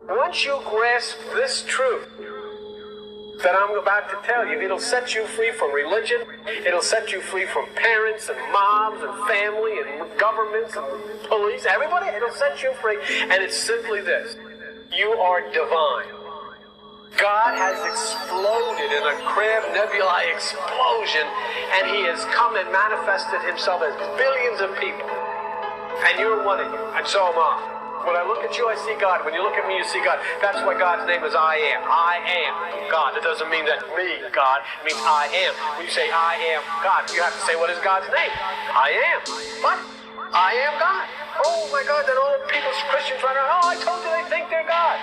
Once you grasp this truth that I'm about to tell you, it'll set you free from religion. It'll set you free from parents and mobs and family and governments and police. Everybody, it'll set you free. And it's simply this. You are divine. God has exploded in a Crab Nebulae explosion, and he has come and manifested himself as billions of people. And you're one of you, and so am I. When I look at you, I see God. When you look at me, you see God. That's why God's name is I am. I am God. It doesn't mean that me, God. It means I am. When you say I am God, you have to say, what is God's name? I am. What? I am God. Oh my God, then all people, Christians run around, oh, I told you they think they're God.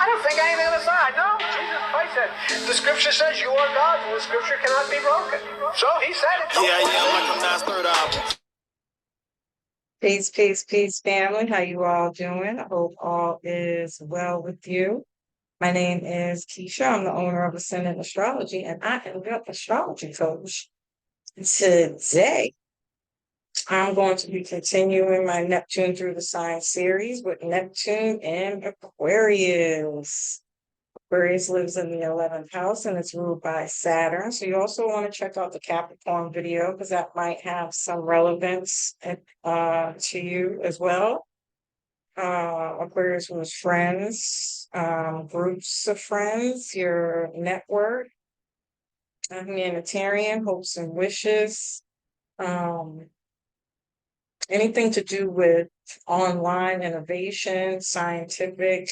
I don't think anything on the side. No, Jesus Christ said, the scripture says you are God, and the scripture cannot be broken. So he said it. Yeah, like I'm not third album. Peace, peace, peace, family. How you all doing? I hope all is well with you. My name is Keisha. I'm the owner of Ascendant Astrology, and I am your astrology coach. Today, I'm going to be continuing my Neptune through the sign series with Neptune and Aquarius. Aquarius lives in the 11th house and it's ruled by Saturn. So you also want to check out the Capricorn video because that might have some relevance to you as well. Aquarius was friends, groups of friends, your network, humanitarian, hopes and wishes, anything to do with online innovation, scientific,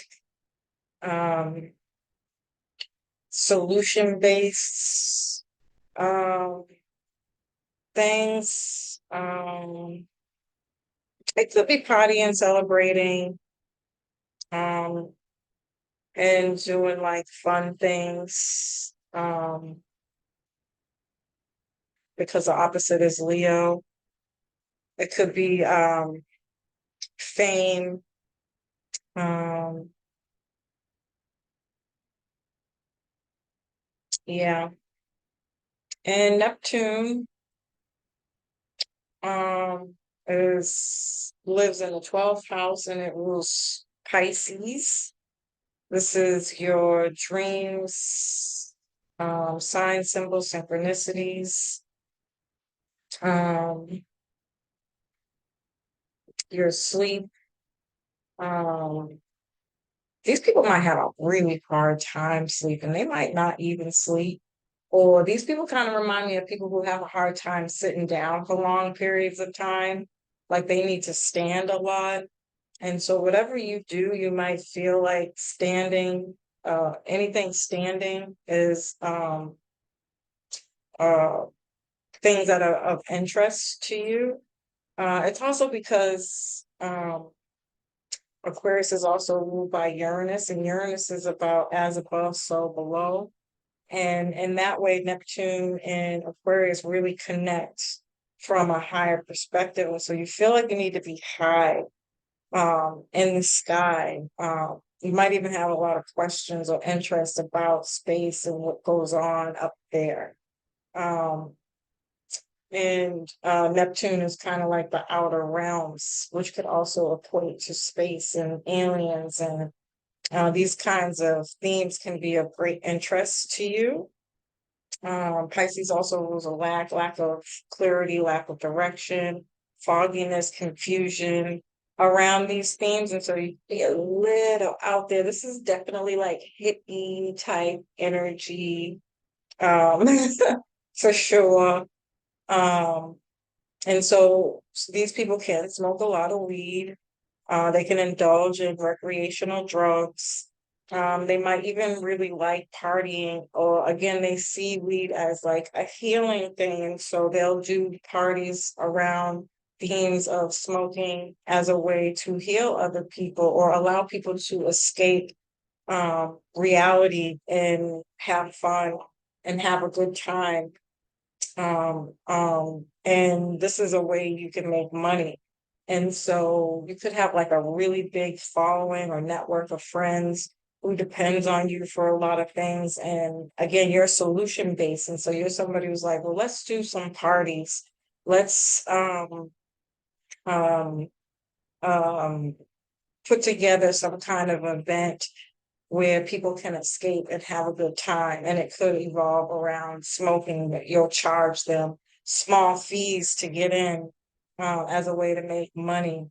solution-based things. It could be partying, celebrating, and doing like fun things. Because the opposite is Leo. It could be fame. Yeah. And Neptune lives in the 12th house and it rules Pisces. This is your dreams, sign, symbols, synchronicities, your sleep. These people might have a really hard time sleeping. They might not even sleep. Or these people kind of remind me of people who have a hard time sitting down for long periods of time. Like they need to stand a lot. And so whatever you do, you might feel like standing, anything standing is things that are of interest to you. It's also because Aquarius is also ruled by Uranus, and Uranus is about as above, so below. And in that way, Neptune and Aquarius really connect from a higher perspective. And so you feel like you need to be high in the sky. You might even have a lot of questions or interest about space and what goes on up there. And Neptune is kind of like the outer realms, which could also equate to space and aliens. And these kinds of themes can be of great interest to you. Pisces also rules a lack of clarity, lack of direction, fogginess, confusion around these themes. And so you be a little out there. This is definitely like hippie type energy, for sure. And so these people can smoke a lot of weed. They can indulge in recreational drugs. They might even really like partying, or again, they see weed as like a healing thing. So they'll do parties around themes of smoking as a way to heal other people or allow people to escape reality and have fun and have a good time. And this is a way you can make money. And so you could have like a really big following or network of friends who depends on you for a lot of things. And again, you're solution based. And so you're somebody who's like, well, let's do some parties. Let's put together some kind of event where people can escape and have a good time. And it could evolve around smoking, that you'll charge them small fees to get in as a way to make money.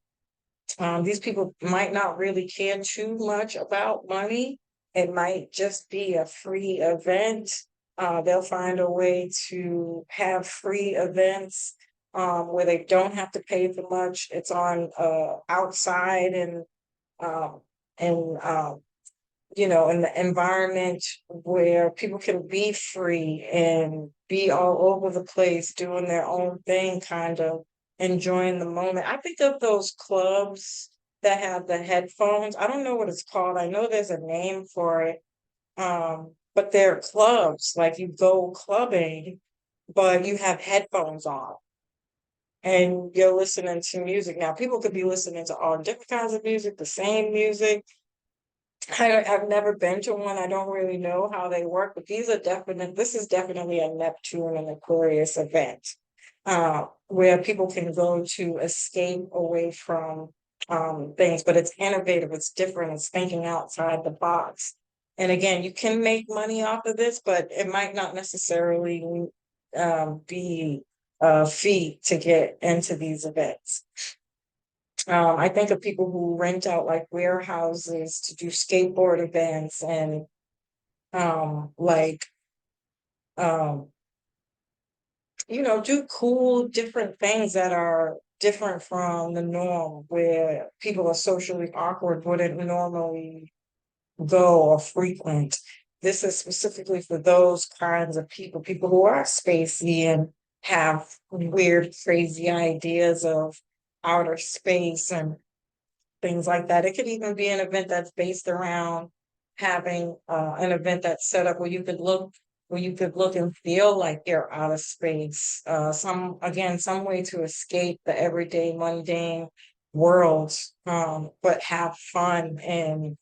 These people might not really care too much about money. It might just be a free event. They'll find a way to have free events where they don't have to pay for much. It's on outside um, and in the environment where people can be free and be all over the place doing their own thing, kind of enjoying the moment. I think of those clubs that have the headphones. I don't know what it's called. I know there's a name for it. But they're clubs, like you go clubbing, but you have headphones on and you're listening to music. Now, people could be listening to all different kinds of music, the same music. I've never been to one. I don't really know how they work, but this is definitely a Neptune and Aquarius event, where people can go to escape away from things, but it's innovative, it's different, it's thinking outside the box. And again, you can make money off of this, but it might not necessarily be a fee to get into these events. I think of people who rent out like warehouses to do skateboard events and like um do cool different things that are different from the norm, where people are socially awkward wouldn't normally go or frequent. This is specifically for those kinds of people who are spacey and have weird, crazy ideas of outer space and things like that. It could even be an event that's based around having an event that's set up where you could look and feel like you're out of space. Some way to escape the everyday mundane world, but have fun and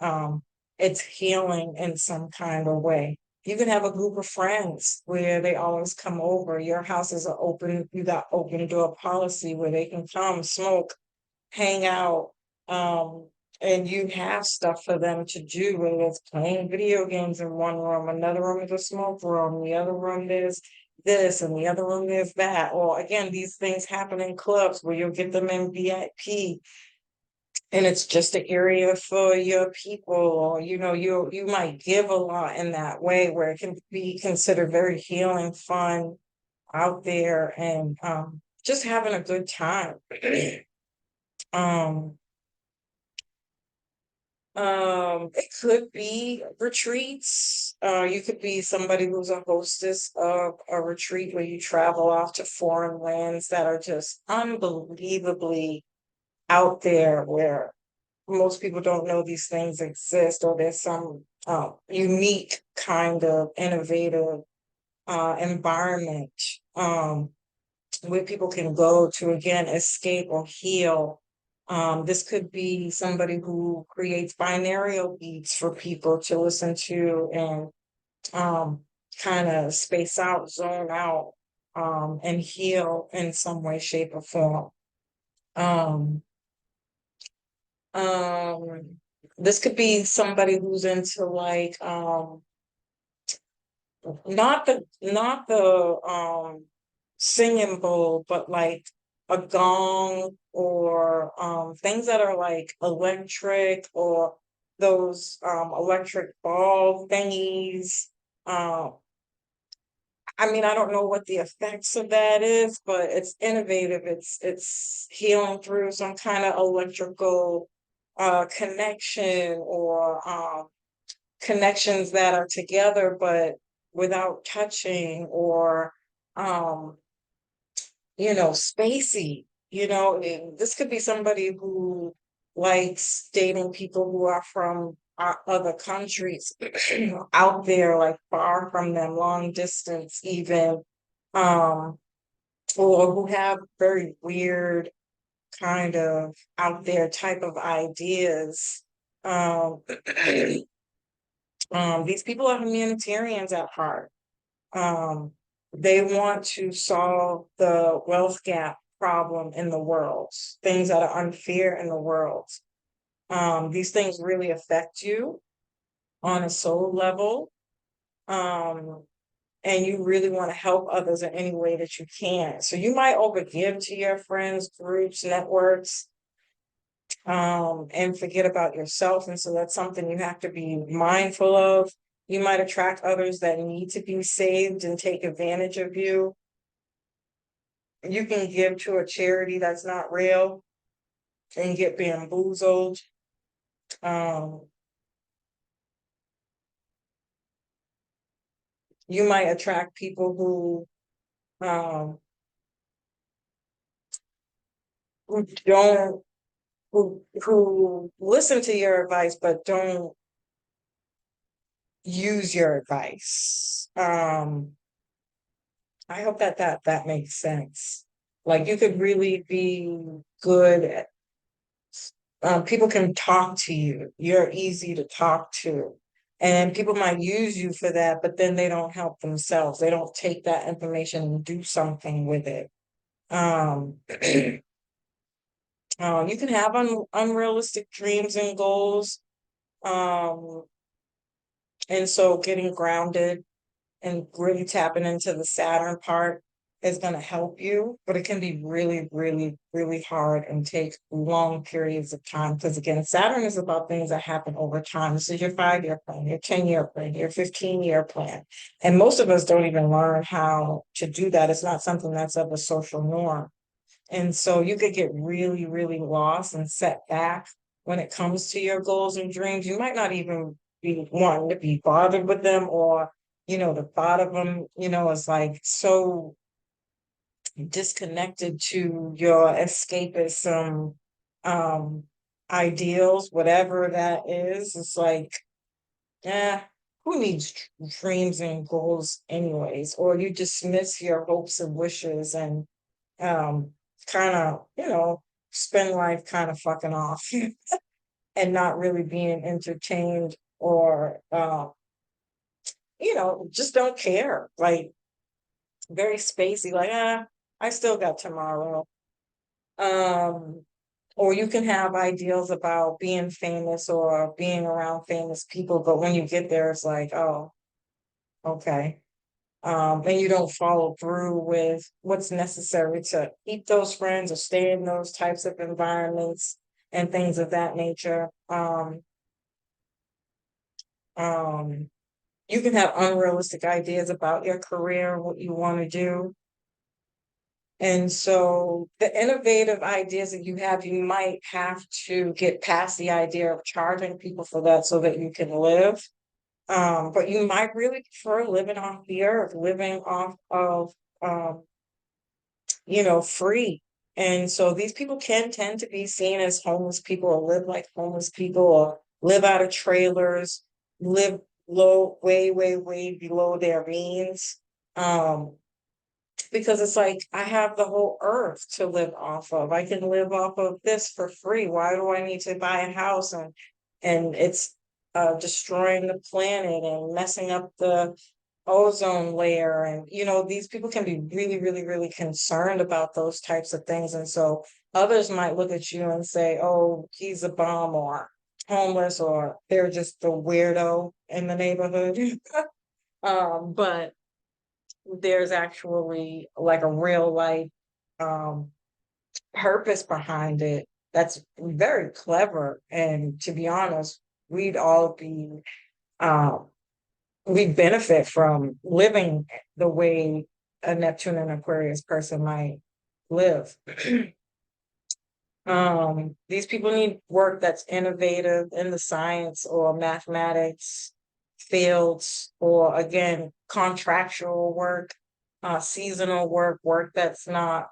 it's healing in some kind of way. You can have a group of friends where they always come over. Your houses are open, you got open door policy where they can come smoke, hang out, um, and you have stuff for them to do, whether it's playing video games in one room, another room is a smoke room, the other room there's this, and the other room there's that. Or again, these things happen in clubs where you'll get them in VIP, and it's just an area for your people, or you might give a lot in that way where it can be considered very healing, fun out there, and just having a good time. Um, it could be retreats. You could be somebody who's a hostess of a retreat where you travel off to foreign lands that are just unbelievably out there, where most people don't know these things exist, or there's some unique kind of innovative environment where people can go to again escape or heal. This could be somebody who creates binaural beats for people to listen to and kind of space out, zone out, and heal in some way, shape, or form. Um, this could be somebody who's into like not the singing bowl, but like a gong, or things that are like electric, or those electric ball thingies. Um, I mean, I don't know what the effects of that is, but it's innovative. It's healing through some kind of electrical connection, or connections that are together but without touching, or um spacey. This could be somebody who likes dating people who are from other countries, out there, like far from them, long distance even, um or who have very weird kind of out there type of ideas. um these people are humanitarians at heart. Um, they want to solve the wealth gap problem in the world, things that are unfair in the world. These things really affect you. on a soul level. And you really want to help others in any way that you can. So you might overgive to your friends, groups, networks, and forget about yourself. And so that's something you have to be mindful of. You might attract others that need to be saved and take advantage of you. You can give to a charity that's not real and get bamboozled. Um, you might attract people who don't who listen to your advice but don't use your advice. I hope that makes sense. Like you could really be good at, people can talk to you. You're easy to talk to. And people might use you for that, but then they don't help themselves. They don't take that information and do something with it. Um, you can have unrealistic dreams and goals. Um, and so getting grounded and really tapping into the Saturn part is going to help you, but it can be really, really, really hard and take long periods of time. Because again, Saturn is about things that happen over time. This is your 5-year plan, your 10-year plan, your 15-year plan. And most of us don't even learn how to do that. It's not something that's of a social norm. And so you could get really, really lost and set back when it comes to your goals and dreams. You might not even be wanting to be bothered with them, or, the thought of them, is like so disconnected to your escapism um ideals, whatever that is. It's like, eh, who needs dreams and goals anyways? Or you dismiss your hopes and wishes and um kind of, spend life kind of fucking off and not really being entertained, or just don't care, like very spacey, like, I still got tomorrow. um or you can have ideals about being famous or being around famous people, but when you get there it's like, oh, okay. And you don't follow through with what's necessary to keep those friends or stay in those types of environments and things of that nature. Um, you can have unrealistic ideas about your career, what you want to do. And so the innovative ideas that you have, you might have to get past the idea of charging people for that so that you can live. But you might really prefer living off the earth, living off of um, free. And so these people can tend to be seen as homeless people, or live like homeless people, or live out of trailers, live low, way, way, way below their means. Um, because it's like, I have the whole earth to live off of. I can live off of this for free. Why do I need to buy a house? And it's destroying the planet and messing up the ozone layer. And these people can be really, really, really concerned about those types of things. And so others might look at you and say, oh, he's a bum, or homeless, or they're just the weirdo in the neighborhood. But there's actually like a real life um purpose behind it that's very clever. And to be honest, we'd all be um we benefit from living the way a Neptune and Aquarius person might live. These people need work that's innovative in the science or mathematics fields, or again, contractual work, seasonal work, work that's not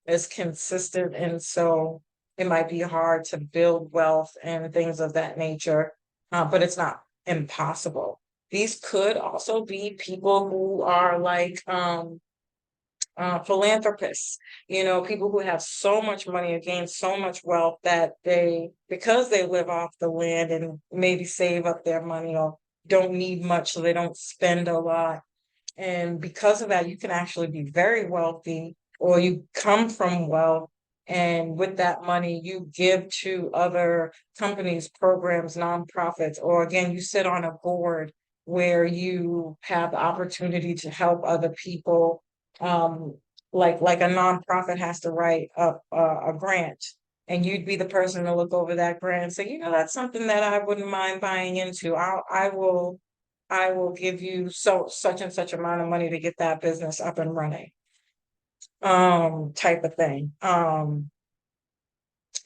as consistent. And so it might be hard to build wealth and things of that nature, but it's not impossible. These could also be people who are like philanthropists, people who have so much money and gain so much wealth that because they live off the land and maybe save up their money, or don't need much, so they don't spend a lot. And because of that, you can actually be very wealthy, or you come from wealth And with that money, you give to other companies, programs, nonprofits, or again, you sit on a board where you have the opportunity to help other people. Like a nonprofit has to write up a grant, and you'd be the person to look over that grant and say, that's something that I wouldn't mind buying into. I will give you such and such amount of money to get that business up and running. Type of thing.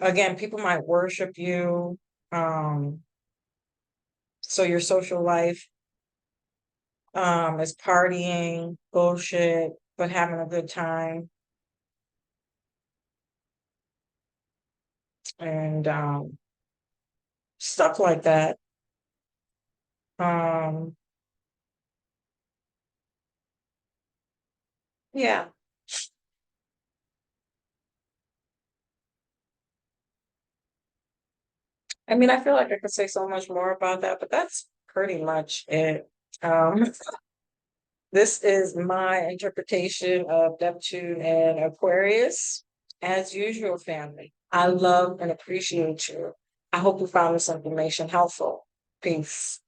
Again, people might worship you. So your social life is partying, bullshit, but having a good time. And stuff like that. Um, yeah. I mean, I feel like I could say so much more about that, but that's pretty much it. Um, this is my interpretation of Neptune and Aquarius. As usual, family, I love and appreciate you. I hope you found this information helpful. Peace.